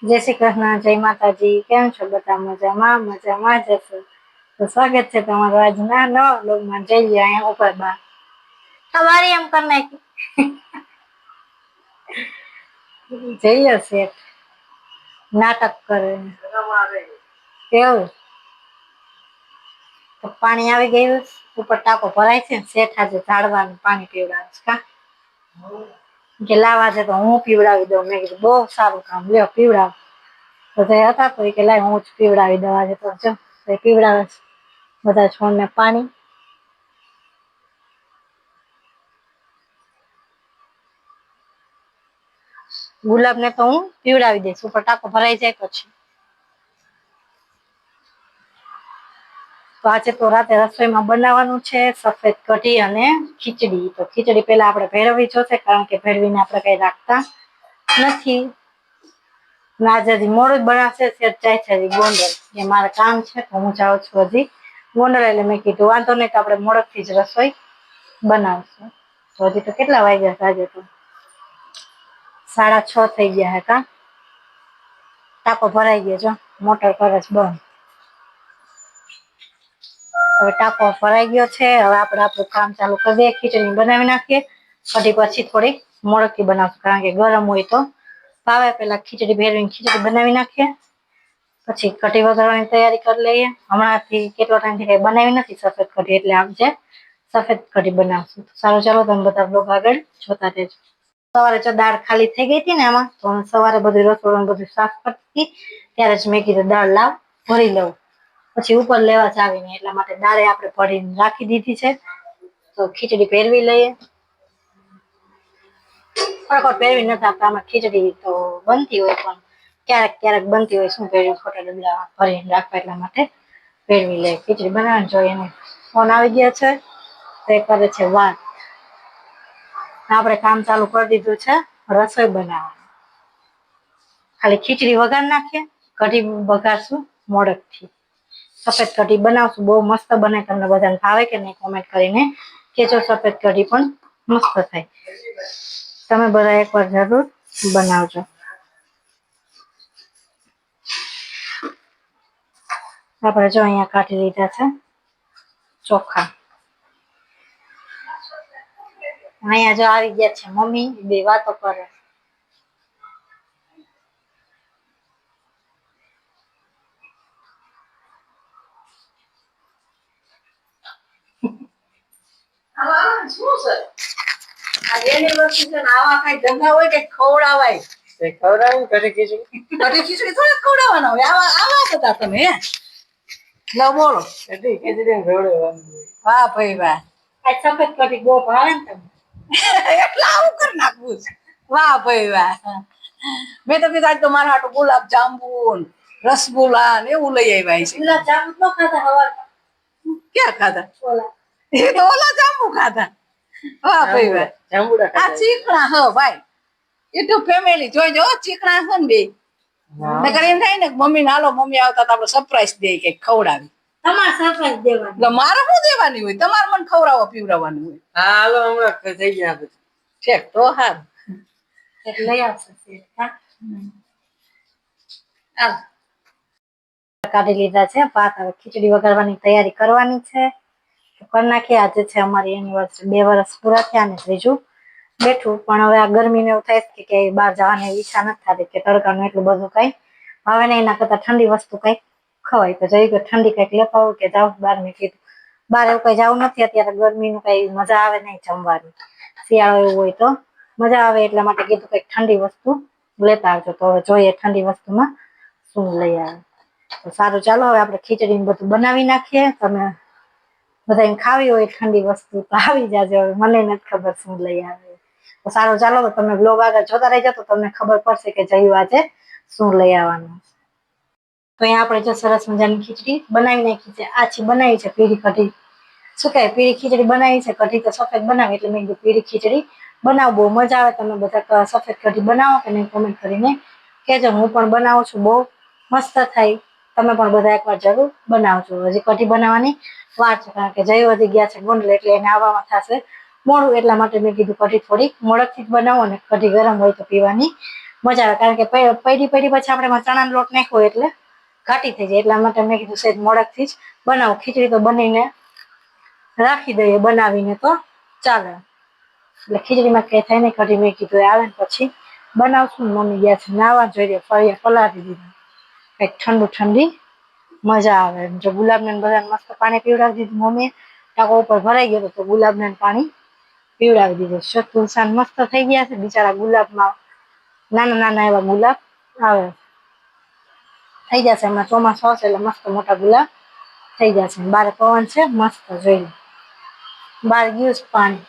જય શ્રી કૃષ્ણ, જય માતાજી. કેમ છો બધા? મજામાં? મજામાં જ હશો. તો સ્વાગત છે તમારું આજના નવા બ્લોગમાં. જઈએ અહીંયા ઉપર બા તમારી એમ કરી નાખી. જઈએ શેઠ નાટક કરે એવું. તો પાણી આવી ગયું, ઉપર ટાંકો ભરાય છે. શેઠ આજે ઝાડવાનું પાણી પીવડાવે છે. કા કે લાવા છે તો હું પીવડાવી દઉં. મેં કીધું બહુ સારું કામ, લ્યો પીવડાવ. તો હતા તો કે લાય હું જ પીવડાવી દઉં આજે. તો જો પીવડાવે છે બધા છોડને પાણી. ગુલાબને તો હું પીવડાવી દઈશ, ઉપર ટાંકો ભરાઈ જાય પછી. તો આજે તો રાતે રસોઈમાં બનાવવાનું છે સફેદ કઢી અને ખીચડી. તો ખીચડી પેલા આપણે ભેરવવી જોશે, કારણ કે ભેરવીને આપણે કઈ રાખતા નથી. આજે હજી મોડું જ બનાવશે. જાય છે હજી ગોંડલ, કે મારે કામ છે તો હું જાઉં છું હજી ગોંડલ. એટલે મેં કીધું વાંધો નહીં, તો આપણે મોડેકથી જ રસોઈ બનાવશું. તો હજી તો કેટલા વાગ્યા છે? આજે તો 6:30 થઈ ગયા હે. કા ટાંકો ભરાઈ ગયો, જો મોટર કરે છે બંધ. હવે ટાંકો ભરાઈ ગયો છે. હવે આપણે આપણું કામ ચાલુ કરી દઈએ. ખીચડી બનાવી નાખીએ, કઢી પછી થોડી મોડેકથી બનાવશું, કારણ કે ગરમ હોય તો ભાવે. પેલા ખીચડી ભેરવીને ખીચડી બનાવી નાખીએ, પછી કઢી વઘારવાની તૈયારી કરી લઈએ. હમણાંથી કેટલો ટાઈમથી કઈ બનાવી નથી સફેદ કઢી, એટલે આજે સફેદ કઢી બનાવશું. સારું, ચાલો તમે બધા બ્લોગ આગળ જોતા રહેજો. સવારે જો દાળ ખાલી થઈ ગઈ હતી ને એમાં, તો સવારે બધું રસોડું બધું સાફ કરતી ત્યારે જ મેં કીધું દાળ લાવ ભરી લઉં, પછી ઉપર લેવા જ આવીને. એટલા માટે દાળે આપણે ભરીને રાખી દીધી છે. તો ખીચડી ભેરવી લઈએ. ફટાફટ ભેરવી નથી આપતા, આમાં ખીચડી તો બનતી હોય, પણ ક્યારેક ક્યારેક બનતી હોય. શું ભેરવી, ખોટા ડગલા ભરીને રાખવા. એટલા માટે ભેરવી લે. ખીચડી બનાવવાની જોઈએ. એને ફોન આવી ગયા છે તો એ કરે છે વાત. આપણે કામ ચાલુ કરી દીધું છે રસોઈ બનાવવાનું. ખાલી ખીચડી વઘાર નાખીએ, કઢી વઘારશું મોડેકથી. સફેદ કઢી બનાવશું, બહુ મસ્ત બને. તમને બધાને ભાવે કે નહીં કોમેન્ટ કરીને કેજો. સફેદ કઢી પણ મસ્ત થાય. તમે બધા એકવાર જરૂર બનાવજો. આપણે જો અહીંયા કાઢી લીધા છે ચોખા. અહીંયા જો આવી ગયા છે મમ્મી, બે વાતો કરે. શું છે આ એનિવર્સરી છે ને? આવા કઈ ધંધા હોય કે ખવડાવાય? ખવડાવી કઢી ખીચડી. કઢી ખીચડી થોડી ખવડાવવાના હોય. આવા આવા બધા તમે લો બોલો. કઢી ખીચડી ખવડાવવાનું. વાહ ભાઈ વાહ. આ સફેદ કઢી બહુ ભાવે ને તમને, એટલે આવું કરી નાખવું. વાહ ભાઈ વાહ. મેં તો કીધું આજ તો મારા હાટુ ગુલાબ જાંબુ, રસગુલ્લા ને એવું લઈ આવ્યા છે. ગુલાબ જાંબુ તો ખાધા હવારમાં. ક્યાં ખાધા? ઓલા ઓલા જાંબુ ખાધા. વાહ ભાઈ વાહ. જાંબુડા ખાધા. આ ચીકણા હો ભાઈ. યુટ્યુબ ફેમિલી જોઈજો, ચીકણા છે ને બે. નકર એમ થાય ને મમ્મી હાલો, મમ્મી આવતા તો આપણે સરપ્રાઈઝ દે કે ખવડાવી. તમારે સરપ્રાઈઝ દેવાની. મારે શું દેવાની હોય? તમારે મને ખવડાવવા પીવડાવવાનું હોય. હા હાલો, હમણાં થઈ ગયા બધું. ઠેક તો હારું. એટલે લઈ આવશે. હાલ કાઢી લીધા છે ભાત. હવે ખીચડી વઘારવાની તૈયારી કરવાની છે. કરી નાખીએ. આજે છે અમારી એનિવર્સરી. 2 વર્ષ પૂરા થયા ને ત્રીજું બેઠું. પણ હવે આ ગરમીને એવું થાય કે બહાર જવાની ઈચ્છા નથી થતી, કે તડકાનું એટલું બધું કઈ હવે ને. એના કરતા ઠંડી વસ્તુ કઈક ખવાય. તો જઈ ઠંડી કઈક લેતા હોય કે જાવ બહાર. મેં કીધું બહાર એવું કઈ જવું નથી અત્યારે. ગરમીનું કઈ મજા આવે નહીં જમવાની. શિયાળો એવું હોય તો મજા આવે. એટલા માટે કીધું કઈક ઠંડી વસ્તુ લેતા આવજો. તો હવે જોઈએ ઠંડી વસ્તુમાં શું લઈ આવે. તો સારું, ચાલો હવે આપણે ખીચડી બધું બનાવી નાખીએ. તમે બધાને ખાવી હોય ઠંડી વસ્તુ તો આવી જાજો. હવે મને નથી ખબર શું લઈ આવે. તો સારું, ચાલો તમે બ્લોગ આગળ જોતા રહેજો, તો તમને ખબર પડશે કે જયું આજે શું લઈ આવવાનું. તો અહીંયા આપણે જો સરસ મજાની ખીચડી બનાવી નાખી છે. આછી બનાવી છે પીળી કઢી. શું કહે, પીળી ખીચડી બનાવી છે. કઢી તો સફેદ બનાવી, એટલે મેં કીધું પીળી ખીચડી બનાવ. બહુ મજા આવે. તમે બધા સફેદ કઢી બનાવો કે નહીં કોમેન્ટ કરીને કેજો. હું પણ બનાવું છું, બહુ મસ્ત થાય. તમે પણ બધા એકવાર જરૂર બનાવજો. હજી કઢી બનાવવાની વાર છે, કારણ કે જય વધી ગયા છે ગોંડલ, એટલે એને આવવામાં થશે મોડું. એટલા માટે મેં કીધું કઢી થોડીક મોડેકથી જ બનાવો, અને કઢી ગરમ હોય તો પીવાની મજા આવે, કારણ કે પડી પછી આપણે એમાં ચણાનો લોટ નાખ્યો એટલે ઘાટી થઈ જાય. એટલા માટે મેં કીધું સહેજ મોડકથી જ બનાવું. ખીચડી તો બનીને રાખી દઈએ બનાવીને તો ચાલે. એટલે ખીચડીમાં કઈ થાય નહીં. કઢી મેં કીધું આવે ને પછી બનાવશું. મમ્મી ગયા છે નાવા, જોઈએ ફરી પલાળી દીધું કંઈક ઠંડુ ઠંડી મજા આવે. જો ગુલાબને બધાને મસ્ત પાણી પીવડાવી દીધું મમ્મીએ. ટાંકો ઉપર ભરાઈ ગયો તો ગુલાબને પાણી પીવડાવી દીધું. તુલસાન મસ્ત થઈ ગયા છે બિચારા. ગુલાબમાં નાના નાના એવા ગુલાબ આવે, થઈ જશે હમણાં ચોમાસું આવશે એટલે મસ્ત મોટા ગુલાબ થઈ જશે. બારે પવન છે મસ્ત, જોઈ બહાર ગયું છે પાણી.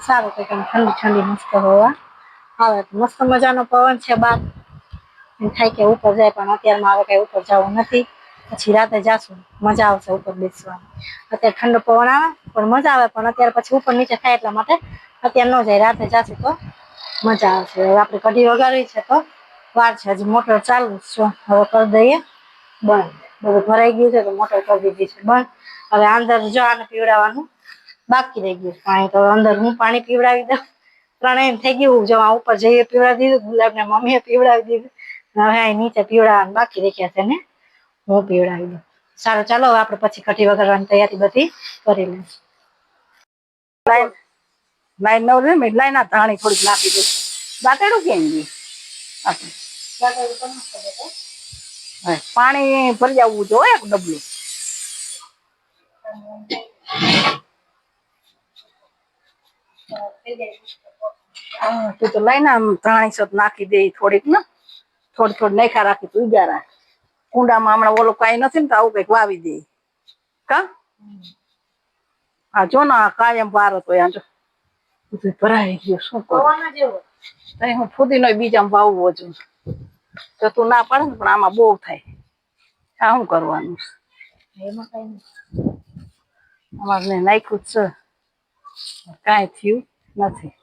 સારું કંઈક ઠંડી ઠંડી મસ્ત હવા આવે. મસ્ત મજાનો પવન છે બાર. થાય કે ઉપર જાય, પણ અત્યારમાં આવે કઈ ઉપર જવું નથી. પછી રાતે જાશું, મજા આવશે ઉપર બેસવાની. અત્યારે ઠંડો પવન આવે પણ મજા આવે, પણ અત્યારે પછી ઉપર નીચે થાય એટલા માટે અત્યારે ન જાય. રાતે જાશું તો મજા આવશે. હવે આપણે કઢી વઘારવી છે તો વાર છે, હજી મોટર ચાલુ છે. હવે કરી દઈએ બંધ. બધું ભરાઈ ગયું છે તો મોટર કરી દીધી છે બંધ. હવે અંદર જો આને પીવડાવવાનું બાકી રહી ગયું પાણી, તો અંદર હું પાણી પીવડાવી દઉં. ત્રણેય થઈ ગયું. જો ઉપર જઈએ પીવડાવી દીધું, ગુલાબને મમ્મીએ પીવડાવી દીધું. હવે નીચે પીવડાવવાનું બાકી રાખ્યા છે ને હું પીવડાવી દઉં. સારું ચાલો હવે આપણે પછી કઢી વઘારવાની તૈયારી બધી કરી લઈશું. લાઈન નવ રે મેં લાઈન આ ધાણી થોડીક નાખી દઉં. દાંતેડું કેમ ગયું આપણે? પાણી ભરી આવવું જોઈએ એક ડબલું. તું તો લઈને આમ ધાણી સત નાખી દે થોડીક ને, થોડી થોડી નાખા રાખી તું ઉગારા. કુંડામાં હમણાં ઓલું કઈ નથી ને તો આવું કઈક વાવી દે કા. હા જો ના કાયમ પારો તો જો બધું ભરાઈ ગયું. શું કરું હું ફુદીનો બીજામાં વાવવો છું. તો તું ના પડે ને, પણ આમાં બહુ થાય. આ શું કરવાનું? અમારે નાખ્યું જ છે, કાંઈ થયું નથી.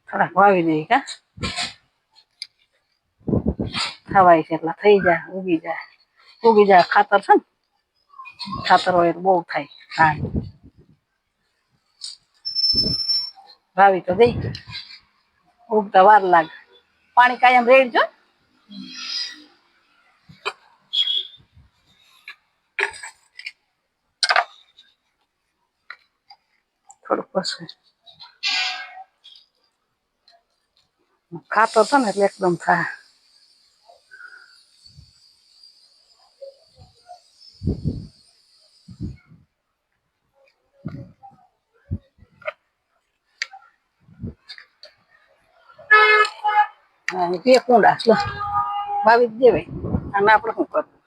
થોડાક વાવી દઈએ કા, થવાય છે એટલા થઈ જાય. ઉગી જાય ખાતર છે ને, ખાતર હોય બહુ થાય. હા વાવી તો દઈ, ઉગતા વાર લાગે. પાણી કાયમ રેડજો. થોડુંક પછી ખાતર છે ને એટલે એકદમ થાય. બે કુંડા છે વાવી જ દેવાય. અને આપણે શું કરવું?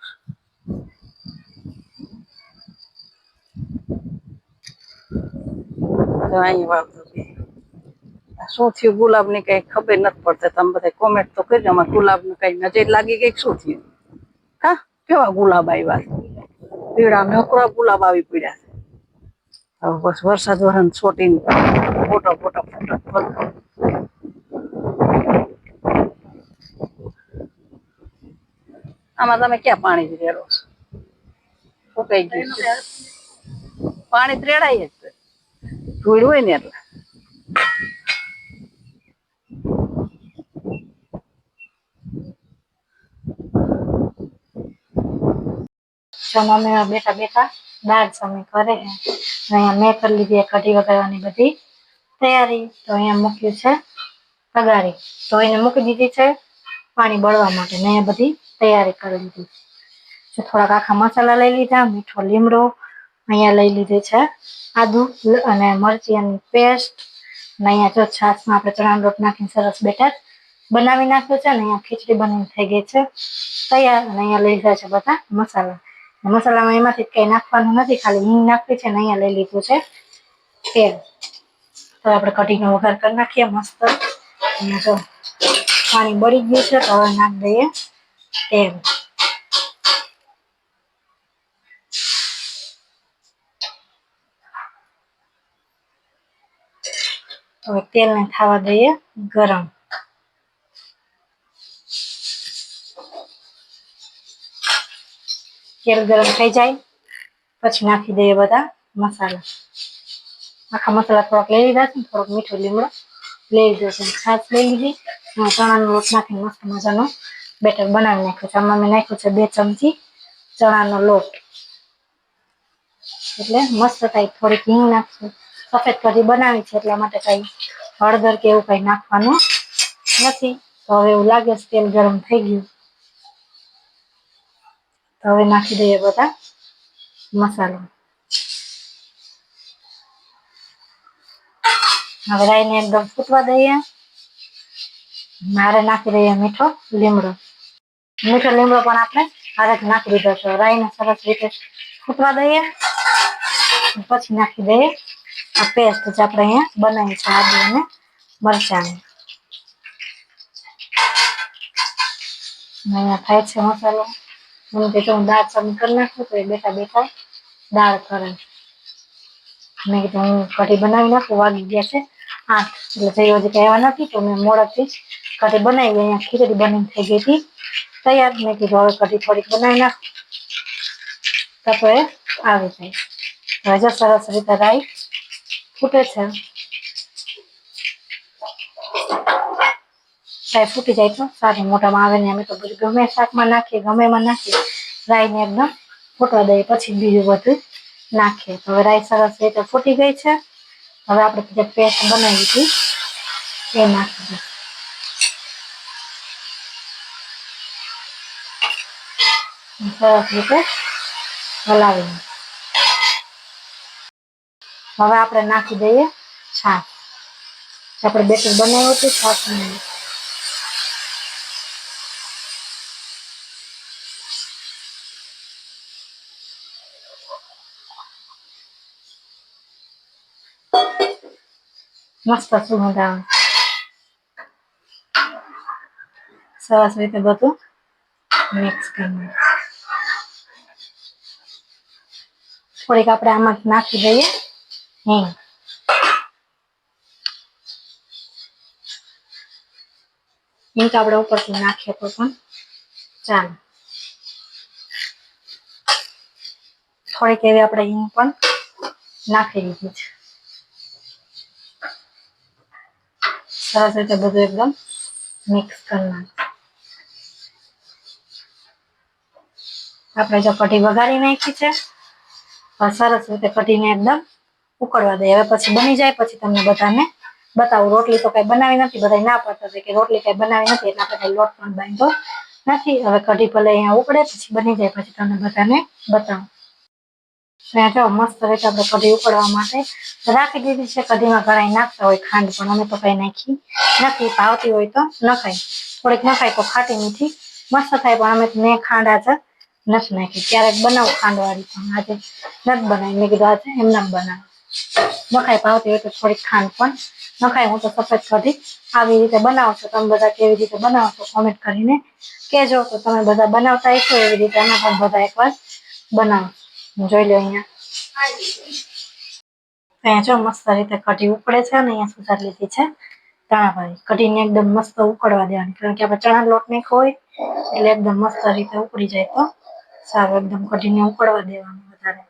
અહીં વાવતો શું થયું ગુલાબ ની કઈ ખબર નથી પડતી. તમે બધા કોમેન્ટ તો કરજો. અમારે ગુલાબ ને કઈ નજર લાગી ગઈ શું થયું? હા કેવા ગુલાબ આવ્યા? પીળા નકરા ગુલાબ આવી પડ્યા. હવે બસ વરસાદ વરસાદ છોટીને ફોટા ફોટા. આમાં તમે ક્યાં પાણી રેડો છો? સુકાઈ ગયું પાણી રેડાય જ ધૂળ હોય ને એટલે. મમ્મી બેઠા બેઠા દાળ સમય કરે. અહીંયા મેં કરી લીધી કઢી વઘારવાની બધી તૈયારી. તો અહીંયા મૂક્યું છે તગારી, તો એને મૂકી દીધી છે પાણી બળવા માટે. અહીંયા બધી તૈયારી કરી લીધી. થોડાક આખા મસાલા લઈ લીધા, મીઠો લીમડો અહીંયા લઈ લીધી છે, આદુ અને મરચીની પેસ્ટ. અને અહીંયા જો છાશમાં આપણે ચણાનો લોટ નાખીને સરસ બેટર બનાવી નાખ્યું છે. ને અહીંયા ખીચડી બનીને થઈ ગઈ છે તૈયાર. અને અહીંયા લઈ લીધા છે બધા મસાલા. મસાલામાં એમાંથી કઈ નાખવાનું નથી, ખાલી હિંગ નાખવી છે. ને અહીંયા લઈ લીધું છે તેલ. તો આપણે કઢીનો વઘાર કરી નાખીએ મસ્ત. અહીંયા જો પાણી બળી ગયું છે તો હવે નાખી દઈએ તેલ. હવે તેલને થવા દઈએ ગરમ. તેલ ગરમ થઈ જાય પછી નાખી દઈએ બધા મસાલા. આખા મસાલા થોડાક લઈ લીધા છે, થોડોક મીઠો લીમડો લઈ લીધો છે, છાશ લઈ લીધી. ચણાનો લોટ નાખીને મસ્ત મજાનો બેટર બનાવી નાખ્યો છે. આમાં મેં નાખ્યું છે 2 ચમચી ચણાનો લોટ, એટલે મસ્ત થાય. થોડીક હિંગ નાખશું. સફેદ કઢી બનાવી છે એટલા માટે કઈ હળદર કે એવું કઈ નાખવાનું નથી. તો હવે એવું લાગે છે તેલ ગરમ થઈ ગયું, તો હવે નાખી દઈએ બધા મસાલા. હવે રાઈને એકદમ ફૂટવા દઈએ. મારે નાખી દઈએ મીઠો લીમડો. મીઠો લીમડો પણ આપણે હારે જ નાખી દીધો છે. રાઈને સરસ રીતે ફૂટવા દઈએ. પછી નાખી દઈએ આ પેસ્ટ જે આપણે અહીંયા બનાવી છે આદુ અને મરચાંની. અહીંયા થાય છે મસાલો. હું કીધું હું દાળ ચાલુ કરી નાખું, તો એ બેઠા બેઠા દાળ કરે. મેં કીધું હું કઢી બનાવી નાખું. વાગી ગયા છે 8, એટલે જઈ હજી કઈ આવ્યા નથી, તો મેં મોડેકથી કઢી બનાવી. અહીંયા ખીચડી બનીને થઈ ગઈ હતી તૈયાર. મેં કીધું હવે કઢી થોડીક બનાવી નાખ, તો એ આવી જાય. હવે જો સરસ રીતે રાઈ ફૂટે છે. રાઈ ફૂટી જાય તો સારું મોટામાં આવે ને. અમે તો બધું ગમે શાકમાં નાખીએ, ગમે એમાં નાખીએ. રાઈને એકદમ ફૂટવા દઈએ, પછી બીજું બધું નાખીએ. તો હવે રાઈ સરસ રીતે ફૂટી ગઈ છે. હવે આપણે જે પેસ્ટ બનાવી હતી એ નાખી દઈએ. સરસ રીતે હલાવી. હવે આપણે નાખી દઈએ છાશ. આપણે બેટર બનાવ્યું હતું છાશ નાખી. મસ્ત સુગંધ આવે. સરસ રીતે બધું મિક્સ કરી. થોડીક આપણે આમાં નાખી દઈએ હિંગ. હિંગ આપણે ઉપરથી નાખીએ તો પણ ચાલે. થોડીક એવી આપણે હિંગ પણ નાખી દીધી છે. સરસ રીતે બધું એકદમ મિક્સ કરી નાખ. આપણે જો કઢી વઘારી નાખી છે, સરસ રીતે કઢીને એકદમ ઉકળવા દઈએ. હવે પછી બની જાય પછી તમને બધાને બતાવું. રોટલી તો કઈ બનાવી નથી, બધા ના પડતા હતા કે રોટલી કઈ બનાવી નથી, એટલે આપણે કઈ લોટ પણ બાંધ્યો નથી. હવે કઢી ભલે અહીંયા ઉકળે, પછી બની જાય પછી તમને બધાને બતાવું. જો મસ્ત રીતે આપણે કઢી ઉકળવા માટે રાખી દીધી છે. કઢીમાં ઘણા નાખતા હોય ખાંડ, પણ અમે તો કઈ નાખી નથી. ભાવતી હોય તો નખાય, થોડીક નખાય તો ખાટી મીઠી મસ્ત થાય. પણ અમે મેં ખાંડ આજે નથી નાખી. ક્યારેક બનાવું ખાંડવાળી, પણ આજે નથી બનાવી. મેં કીધું આજે એમને બનાવે. નખાય ભાવતી હોય તો થોડીક ખાંડ પણ નખાય. હું તો સફેદ કઢી આવી રીતે બનાવું છું. તમે બધા કેવી રીતે બનાવો છો કોમેન્ટ કરીને કહેજો. તો તમે બધા બનાવતા હશો એવી રીતે અમે પણ બધા એકવાર બનાવો. જોઈ લો અહીંયા જો મસ્ત રીતે કઢી ઉકળે છે, ને અહીંયા સુધાર લીધી છે ચણાભાજી. કઢીને એકદમ મસ્ત ઉકળવા દેવાની, કારણ કે આપણે ચણા લોટ નાખ્યો હોય એટલે એકદમ મસ્ત રીતે ઉકળી જાય તો સારું. એકદમ કઢીને ઉકળવા દેવાનું વધારે.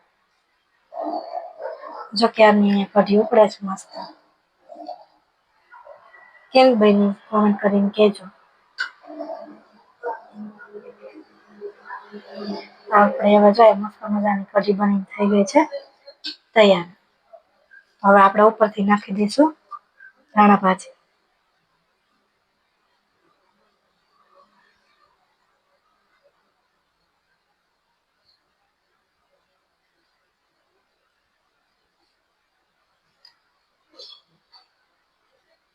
જો ક્યારની અહીંયા કઢી ઉકળે છે મસ્ત. કેવી બની કોમેન્ટ કરીને કહેજો. આપણે હવે જોઈએ મસ્ત મજાની કઢી બની થઈ ગઈ છે તૈયાર. હવે આપણે ઉપરથી નાખી દઈશું ધાણા ભાજી.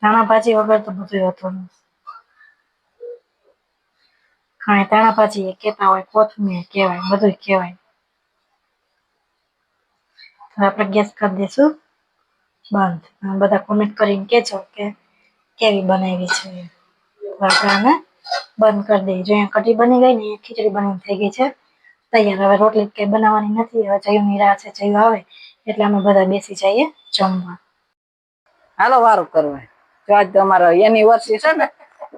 ધાણા ભાજી વગર તો બધું હતું. ઘણા ધાણા ભાજી એ કહેતા હોય, કોથમીર કહેવાય, બધું કહેવાય. હવે આપણે ગેસ કરી દઈશું બંધ. બધા કોમેન્ટ કરીને કહેજો કે કેવી બનાવી છે. આપણે આને બંધ કરી દઈએ. જો અહીંયા કઢી બની ગઈ ને, ખીચડી બની થઈ ગઈ છે તૈયાર. હવે રોટલી કઈ બનાવવાની નથી. હવે જયુની રાહ છે, જયુ આવે એટલે અમે બધા બેસી જઈએ જમવા. હાલો વારું કરવા. જો આજ તમારો એનિવર્સરી છે ને,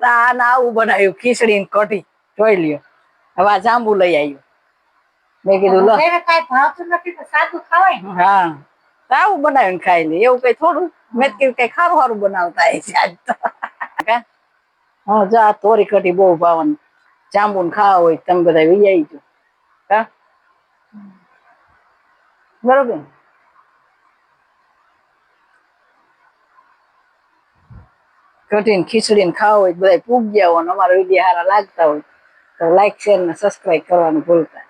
આને આવું બનાવ્યું ખીચડી ને કઢી. જોઈ લ્યો. હવે આ જાંબુ લઈ આવ્યું. મેં કીધું લો એને કાંઈ ભાવતું નથી તો સાદું ખવાય ને. હા આવું બનાવીને ખાઈ લે એવું કઈ થોડું મેં તો કીધું કઈ ખારું ખારું બનાવતા હશે આજ તો હા જા તોરી કઢી બહુ ભાવન જાંબુ ને ખાવા હોય તમે બધા વિજાઈ જો હા બરોબર કઢી ને ખીચડી ને ખાવા હોય બધા પૂગ ગયા હોય ને અમારા વિડીયો હારા લાગતા હોય તો લાઈક શેર ને સબસ્ક્રાઈબ કરવાનું ભૂલતા